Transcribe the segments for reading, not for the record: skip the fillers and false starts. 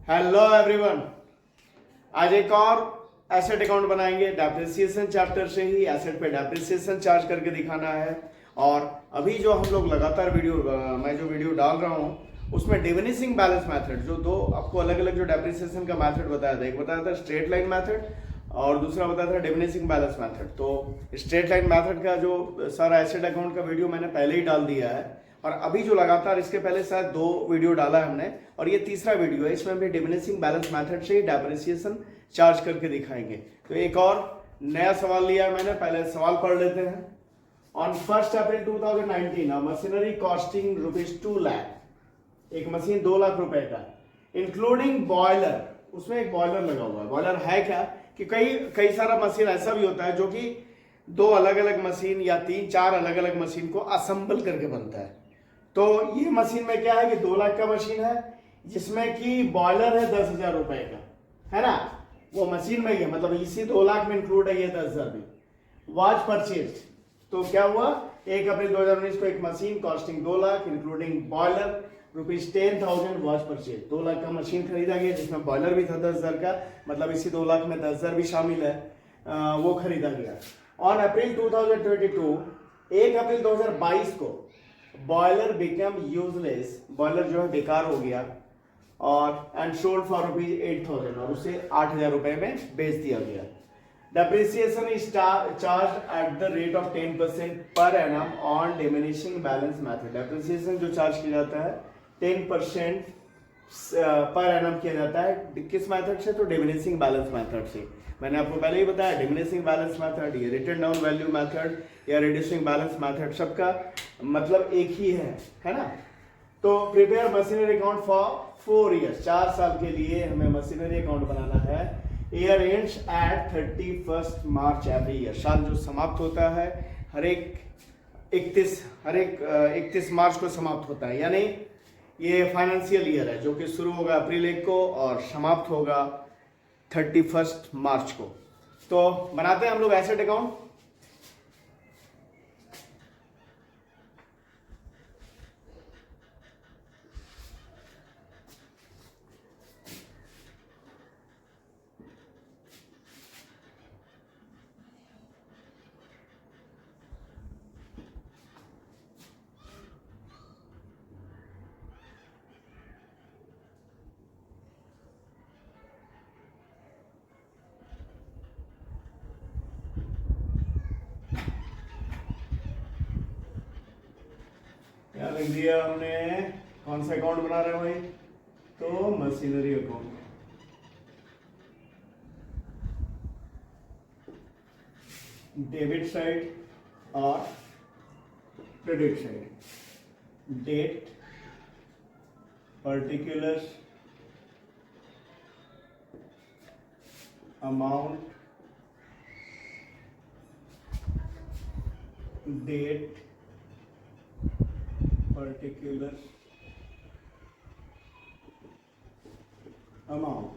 Hello everyone, आज एक और एसेट अकाउंट बनाएंगे। डेप्रिसिएशन चैप्टर से ही एसेट पे डेप्रिसिएशन चार्ज करके दिखाना है। और अभी जो हम लोग लगातार मैं जो वीडियो डाल रहा हूँ उसमें डिमिनिशिंग बैलेंस मेथड जो दो आपको अलग अलग जो डेप्रिसिएशन का मेथड बताया था, एक बताया था स्ट्रेट लाइन मेथड और दूसरा बताया था डिमिनिशिंग बैलेंस मेथड। तो स्ट्रेट लाइन मेथड का जो सारा एसेट अकाउंट का वीडियो मैंने पहले ही डाल दिया है और अभी जो लगातार इसके पहले शायद 2 वीडियो डाला है हमने और ये तीसरा वीडियो है। इसमें भी डिमिनिशिंग बैलेंस मेथड से ही डेप्रिसिएशन चार्ज करके दिखाएंगे। तो एक और नया सवाल लिया है मैंने, पहले सवाल पढ़ लेते हैं। On 1 April 2019 machinery costing ₹2 lakh, एक मशीन 2 लाख रुपए का, इंक्लूडिंग बॉयलर। उसमें एक बॉयलर लगा हुआ है। बॉयलर है क्या कि कई सारा मशीन ऐसा भी होता है जो कि 2 अलग अलग मशीन या 3-4 अलग अलग मशीन को असेंबल करके बनता है। तो ये मशीन में क्या है कि 2 लाख का मशीन है जिसमें कि बॉयलर है 10,000 रुपए का, है ना। वो मशीन में ही है, मतलब इसी 2 लाख में इंक्लूड है ये 10,000 भी। वॉच परचेज, तो क्या हुआ 1 अप्रैल 2019 को एक machine costing 2 lakh including boiler ₹10,000 watch purchase. 2 lakh का मशीन खरीदा गया जिसमें बॉयलर भी था 10,000 का, मतलब इसी 2 लाख में 10,000 भी शामिल है, वो खरीदा गया। ऑन अप्रैल 2022 1 अप्रैल 2022 को बॉयलर बिकम यूजलेस, बॉयलर जो है बेकार हो गया और एंड सोल्ड फॉर ₹8,000 और उसे 8,000 रुपए में बेच दिया गया। Depreciation is charge at the rate of 10% per annum on diminishing balance method. Depreciation जो चार्ज किया जाता है 10% पर एनम किया जाता है। किस मेथड से? तो डिमिनिशिंग बैलेंस मेथड से। मैंने आपको पहले ही बताया डिमिनिशिंग बैलेंस मेथड, ये रिटन डाउन वैल्यू मेथड या रिड्यूसिंग बैलेंस मेथड, सबका मतलब एक ही है ना। तो prepare machinery account for 4 years, 4 साल के लिए हमें मशीनरी अकाउंट बनाना है। Year ends at 31 March every year, साल जो समाप्त होता है हर एक 31 मार्च को समाप्त होता है। यानी ये फाइनेंशियल ईयर है जो कि शुरू होगा अप्रैल 1 को और समाप्त होगा 31 मार्च को। तो बनाते हैं हम लोग एसेट अकाउंट। क्या लिख दिया हमने? कौन सा अकाउंट बना रहे हैं भाई? तो मशीनरी अकाउंट। डेबिट साइड और credit side. Date, particular amount, date, particular amount.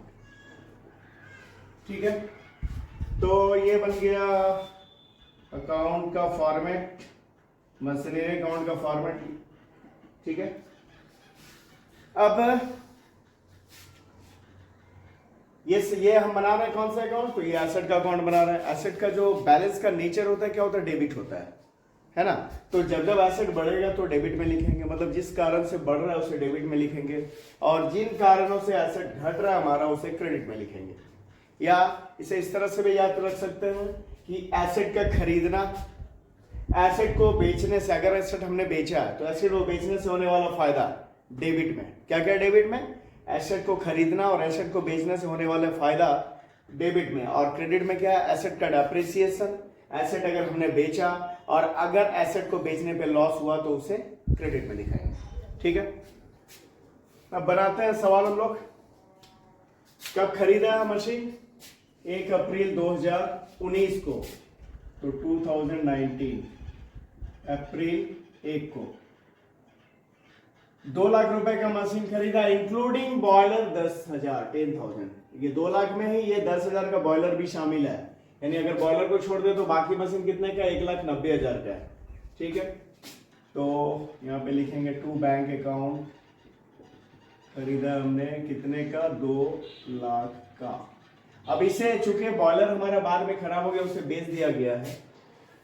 ठीक है, तो ये बन गया अकाउंट का फॉर्मेट, मशीनरी अकाउंट का फॉर्मेट। ठीक है, अब ये हम बना रहे हैं कौन सा अकाउंट? तो ये एसेट का अकाउंट बना रहे हैं। एसेट का जो बैलेंस का नेचर होता है क्या होता है? डेबिट होता है ना। तो जब एसेट बढ़ेगा तो डेबिट में लिखेंगे, मतलब जिस कारण से बढ़ रहा है उसे डेबिट में लिखेंगे और जिन कारणों से एसेट घट रहा है हमारा उसे क्रेडिट में लिखेंगे। या इसे इस तरह से भी याद रख सकते हैं कि एसेट का खरीदना, एसेट को बेचने से, अगर एसेट हमने बेचा है तो एसेट को बेचने से होने वाला फायदा डेबिट में। क्या क्या डेबिट में? एसेट को खरीदना और एसेट को बेचने से होने वाला फायदा डेबिट में। और क्रेडिट में क्या है? एसेट का डेप्रिसिएशन, एसेट अगर हमने बेचा और अगर एसेट को बेचने पे लॉस हुआ तो उसे क्रेडिट में दिखाएंगे। ठीक है, अब बनाते हैं सवाल हम लोग। कब खरीदा है मशीन? 1 अप्रैल 2019 को, तो 2019 अप्रैल 1 को 2 लाख रुपए का मशीन खरीदा इंक्लूडिंग बॉयलर 10,000। ये 2 लाख में ही ये 10,000 का बॉयलर भी शामिल है। यानी अगर बॉयलर को छोड़ दे तो बाकी मशीन कितने का? 1,90,000 का है। ठीक है, तो यहाँ पे लिखेंगे टू बैंक अकाउंट खरीदा हमने कितने का, 2 लाख का। अब इसे चूंकि बॉयलर हमारा बाद में खराब हो गया, उसे बेच दिया गया है,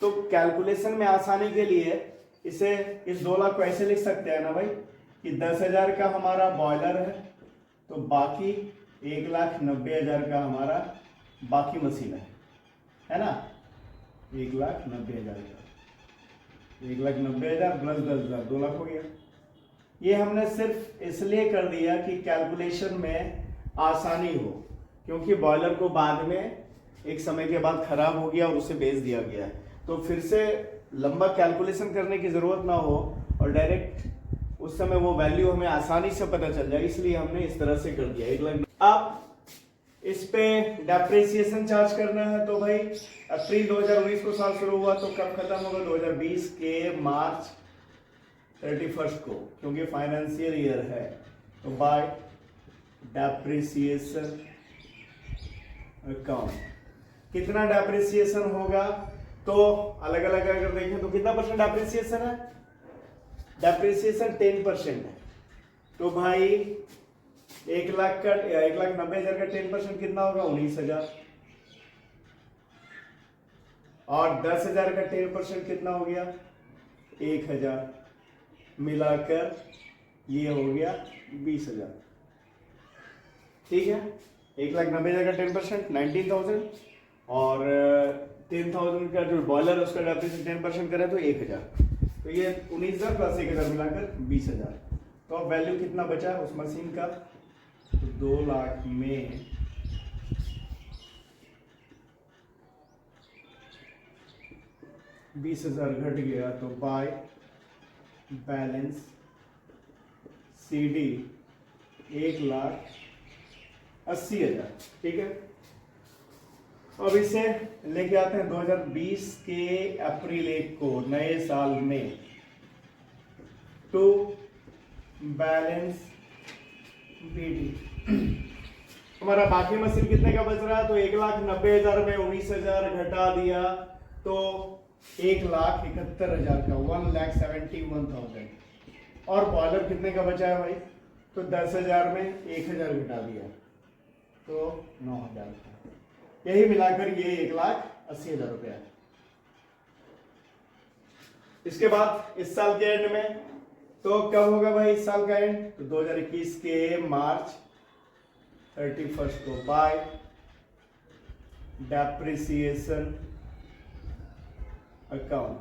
तो कैलकुलेशन में आसानी के लिए इसे इस 2 लाख को ऐसे लिख सकते हैं ना भाई कि 10,000 का हमारा बॉयलर है, तो बाकी 1,90,000 का हमारा बाकी मशीन है ना, 1,90,000 का, 1,90,000 प्लस 10,000, 2 लाख हो गया। ये हमने सिर्फ इसलिए कर दिया कि कैलकुलेशन में आसानी हो, क्योंकि बॉयलर को बाद में एक समय के बाद खराब हो गया और उसे बेच दिया गया है, तो फिर से लंबा कैलकुलेशन करने की जरूरत ना हो और डायरेक्ट उस समय वो वैल्यू हमें आसानी से पता चल जाए, इसलिए हमने इस तरह से कर दिया 1 लाख। अब इस पे डेप्रिसिएशन चार्ज करना है, तो भाई अप्रैल 2019 को साल शुरू हुआ, तो कब खत्म होगा, 2020 के मार्च 31 को, क्योंकि फाइनेंशियल ईयर है, तो बाय डेप्रिसिएशन अकाउंट कितना डेप्रिसिएशन होगा, तो अलग अलग अगर देखें तो कितना परसेंट डेप्रिसिएशन है, डेप्रिसिएशन 10% है, तो भाई 1,90,000 का 10% कितना होगा, 19,000, और 10,000 का 10% कितना हो गया, 1,000, मिलाकर ये हो गया 20,000। ठीक है, 1,90,000 का 10% 19,000 और 10,000 का जो बॉयलर है उसका डेप्रिसिएशन 10% करे तो 1,000, तो ये 19,000 प्लस 1,000 मिलाकर 20,000। तो अब वैल्यू कितना बचा उस मशीन का, तो 2 लाख में 20,000 घट गया, तो बाय बैलेंस CD 1,80,000। ठीक है, अब इसे लेके आते हैं 2020 के अप्रैल 1 को नए साल में, टू बैलेंस BD। हमारा बाकी मशीन कितने का बच रहा है, तो 1,90,000 में 19,000 घटा दिया तो 1,71,000 का, 1,71,000। और बॉयलर कितने का बचा है भाई, तो 10,000 में 1,000 घटा दिया तो 9,000 का। यही मिलाकर ये 1,80,000 रुपया है। इसके बाद इस साल के एंड में, तो कब होगा भाई इस साल का एंड, तो 2021 के मार्च 31 को बाय डेप्रिसिएशन अकाउंट।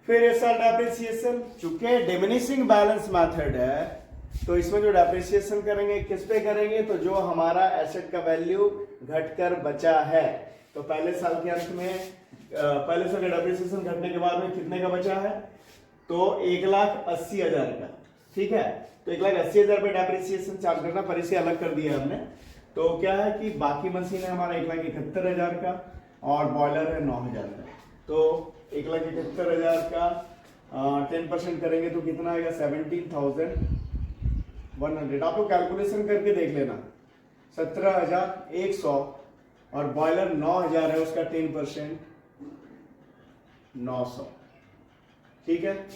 फिर इस साल डेप्रिसिएशन, चूंकि डिमिनिशिंग बैलेंस मेथड है, तो इसमें जो डेप्रिसिएशन करेंगे किस पे करेंगे, तो जो हमारा एसेट का वैल्यू घटकर बचा है, तो पहले साल के अंत में पहले साल का डेप्रिसिएशन घटने के बाद में कितने का बचा है, तो 1,80,000 का। ठीक है, तो 1,80,000 पे डेप्रिसिएशन चार्ज करना, पर इसे अलग कर दिया हमने। तो क्या है कि बाकी मशीन है हमारा 1,71,000 का और बॉयलर है 9,000 का, तो 1,71,000 का 10% करेंगे तो कितना आएगा, 17,100। आप लोग कैलकुलेशन करके देख लेना, 17,100 और बॉयलर 9,000 है, उसका 10% 900। ठीक है,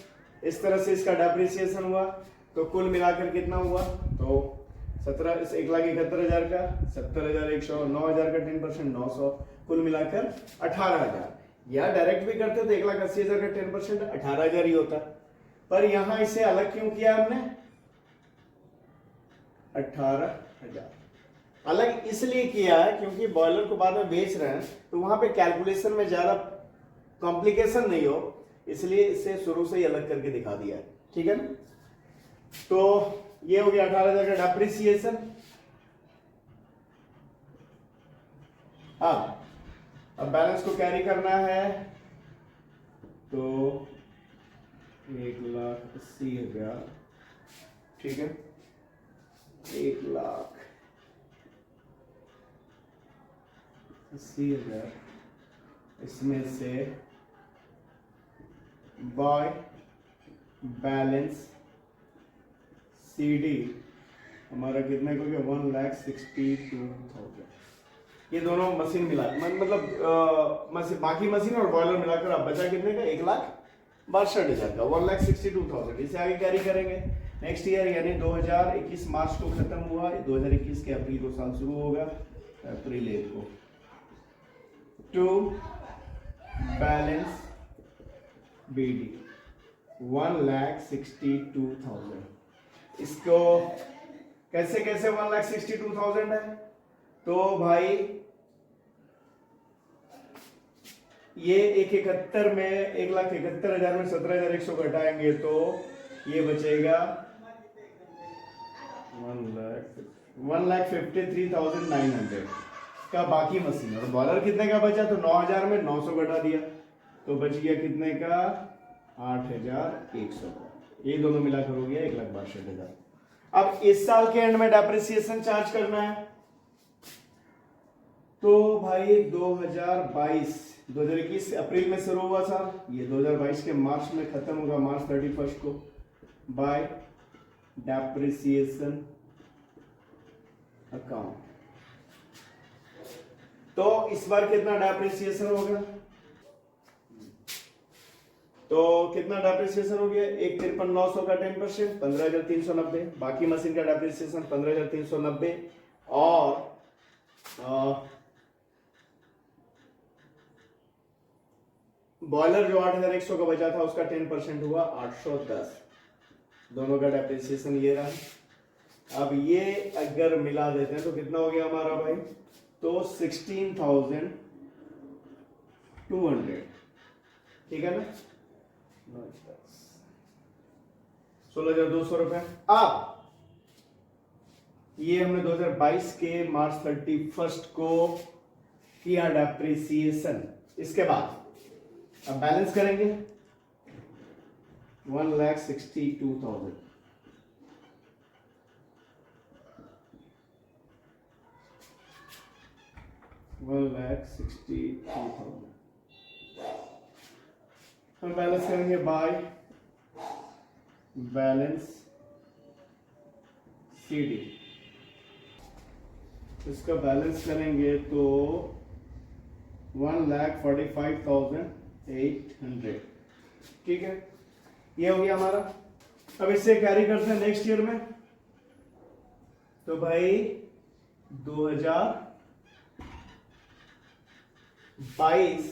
इस तरह से इसका डेप्रिसिएशन हुआ, तो कुल मिलाकर कितना हुआ, तो 1,71,000 का 17,100, 9,000 का 10% 900, कुल मिलाकर 18,000। या डायरेक्ट भी करते तो 1,80,000 का 10% 18,000 ही होता, पर यहां इसे अलग क्यों किया हमने, 18,000 अलग इसलिए किया है क्योंकि बॉयलर को बाद में बेच रहे हैं, तो वहां पे कैलकुलेशन में ज्यादा कॉम्प्लिकेशन नहीं हो, इसलिए इसे शुरू से ही अलग करके दिखा दिया है। ठीक है ना, तो ये हो गया 18,000 का डेप्रिसिएशन। अब बैलेंस को कैरी करना है, तो 1,80,000। ठीक है, 1,80,000 इसमें से बाय बैलेंस CD हमारा कितने को गया, 1,62,000। ये दोनों मशीन मिला मतलब बाकी मशीन और बॉयलर मिलाकर अब बचा कितने का, 1,62,000 का, 1,62,000। इसे आगे कैरी करेंगे, नेक्स्ट ईयर यानी 2021 मार्च को खत्म हुआ, 2021 के अप्रैल को साल शुरू होगा, अप्रैल 1 को। To balance BD 1,62,000। इसको कैसे कैसे 1,62,000 है? तो भाई ये 171 में 1,71,000 में 17,100 घटाएंगे तो ये बचेगा 1,53,900 का बाकी मशीन। और बॉलर कितने का बचा? तो 9,000 में 900 घटा दिया तो बच गया कितने का? 8,100 का। ये दोनों मिलाकर हो गया 1,62,000। अब इस साल के एंड में डेप्रिसिएशन चार्ज करना है तो भाई 2021 अप्रैल में शुरू हुआ साल, ये 2022 के मार्च में खत्म होगा, मार्च 31 को, बाय डेप्रिसिएशन अकाउंट। तो इस बार कितना डेप्रिसिएशन होगा? तो कितना डेप्रिसिएशन हो गया? 1,53,900 का 10%, 15,390। बाकी मशीन का डेप्रिसिएशन 15,390 और बॉयलर जो 8,100 का बचा था उसका 10% हुआ 810। दोनों का डेप्रिसिएशन ये रहा। अब ये अगर मिला देते हैं तो कितना हो गया हमारा भाई? तो 16,200, ठीक है ना? 16,200 रुपए। अब ये हमने 2022 के मार्च 31 को किया डेप्रिसिएशन। इसके बाद अब बैलेंस करेंगे 1,62,000। हम बैलेंस करेंगे बाय बैलेंस CD। इसका बैलेंस करेंगे तो 1,45,800, ठीक है? ये हो गया हमारा। अब इससे कैरी करते हैं नेक्स्ट ईयर में। तो भाई 2022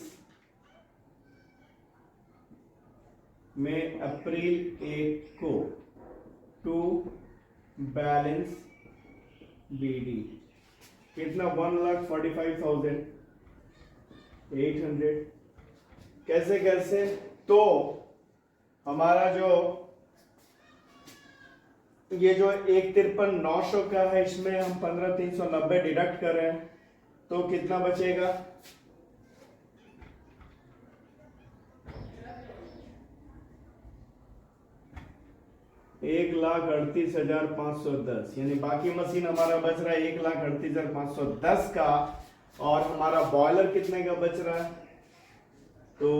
में अप्रैल 1 को टू बैलेंस BD कितना? 1,45,800। कैसे कैसे? तो हमारा जो ये जो 1,53,900 का है इसमें हम 15,390 डिडक्ट कर रहे हैं तो कितना बचेगा? 1,38,510, यानी बाकी मशीन हमारा बच रहा है 1,38,510 का। और हमारा बॉयलर कितने का बच रहा है? तो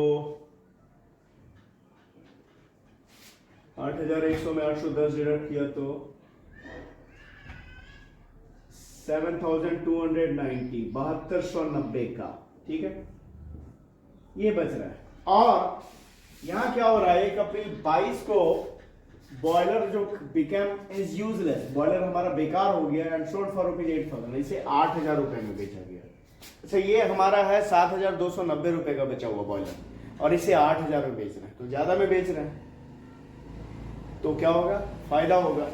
8,100 में 810 डिडक्ट किया तो 7,290, 7,290 का, ठीक है? ये बच रहा है। और यहां क्या हो रहा है? 1 अप्रैल 22 को बॉयलर जो बिकम इज यूजलेस, बॉयलर हमारा बेकार हो गया एंड सोल्ड फॉर ₹8,000, इसे 8,000 रुपए में बेचा गया। अच्छा, ये हमारा है 7,290 रुपए का बचा हुआ बॉयलर और इसे 8,000 में बेच रहे हैं, तो ज्यादा में बेच रहे हैं तो क्या होगा? फायदा होगा।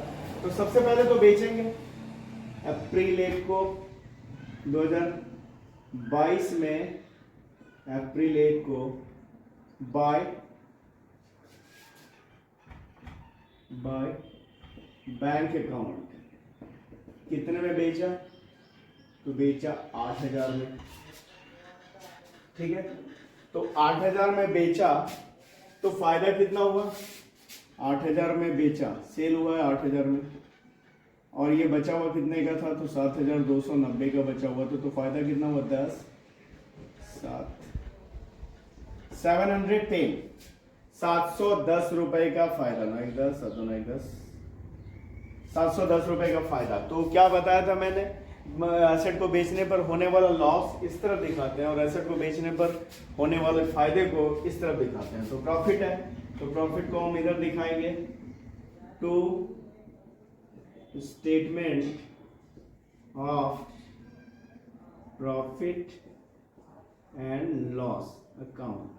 तो सबसे पहले तो बेचेंगे अप्रैल 1 को 2022 में, अप्रैल 1 को बाय बैंक अकाउंट कितने में बेचा? तो बेचा 8,000 में, ठीक है? तो 8,000 में बेचा तो फायदा कितना हुआ? 8,000 में बेचा, सेल हुआ है 8,000 में, और ये बचा हुआ कितने का था? तो 7,290 का बचा हुआ तो फायदा कितना हुआ? 710 रुपए का फायदा। 710 रुपए का फायदा। तो क्या बताया था मैंने? एसेट को बेचने पर होने वाला लॉस इस तरफ दिखाते हैं और एसेट को बेचने पर होने वाले फायदे को इस तरफ दिखाते हैं। तो प्रॉफिट है तो प्रॉफिट को हम इधर दिखाएंगे to statement of profit and loss account.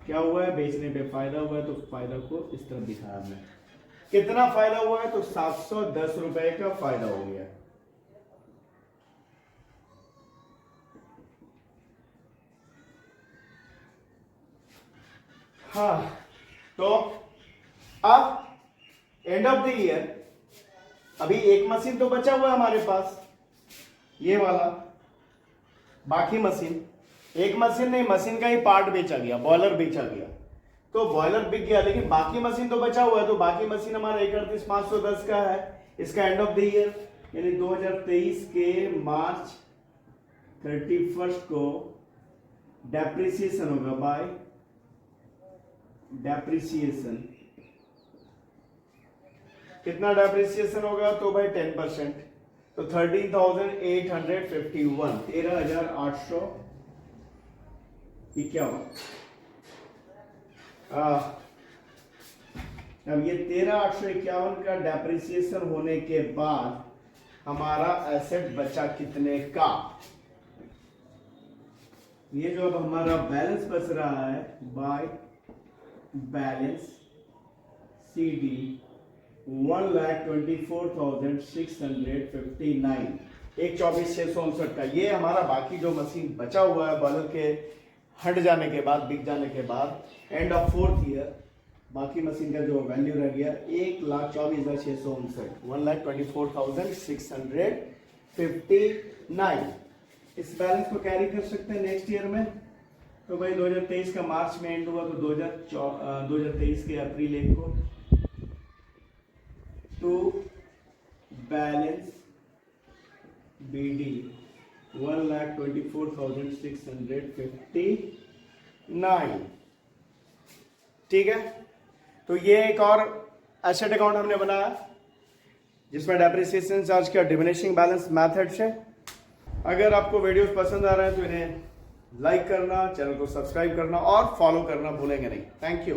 क्या हुआ है, बेचने पे फायदा हुआ है तो फायदा को इस तरफ दिखाया हमने। कितना फायदा हुआ है, तो 710 रुपए का फायदा हो गया। हाँ, तो अब एंड ऑफ द ईयर अभी एक मशीन तो बचा हुआ है हमारे पास, ये वाला। बाकी मशीन, एक मशीन नहीं, मशीन का ही पार्ट बेचा गया, बॉयलर बेचा गया, तो बॉयलर बिक गया, लेकिन बाकी मशीन तो बचा हुआ है। तो बाकी मशीन हमारा 31,510 का है। इसका एंड ऑफ द ईयर यानी 2023 के मार्च 31 को डेप्रिसिएशन होगा बाय डेप्रिसिएशन। कितना डेप्रिसिएशन होगा, तो भाई 10%, तो 13,851, 13,851। अब ये 13,851 का डेप्रिसिएशन होने के बाद हमारा एसेट बचा कितने का, ये जो अब हमारा बैलेंस बच रहा है बाय बैलेंस CD 1,24,659, 1,24,659 का। ये हमारा बाकी जो मशीन बचा हुआ है बॉयलर के हट जाने के बाद, बिक जाने के बाद, एंड ऑफ 4th ईयर बाकी मशीन का जो वैल्यू रह गया 1,24,659, 1,24,659। इस बैलेंस को कैरी कर सकते हैं नेक्स्ट ईयर में। तो भाई 2023 का मार्च में एंड हुआ, तो 2023 के अप्रैल 1 को टू बैलेंस BD 1,24,659। ठीक है, तो ये एक और एसेट अकाउंट हमने बनाया जिसमें डेप्रिसिएशन चार्ज किया डिमिनिशिंग बैलेंस मेथड से। अगर आपको वीडियोस पसंद आ रहे हैं तो इन्हें लाइक करना, चैनल को सब्सक्राइब करना और फॉलो करना भूलेंगे नहीं। Thank you.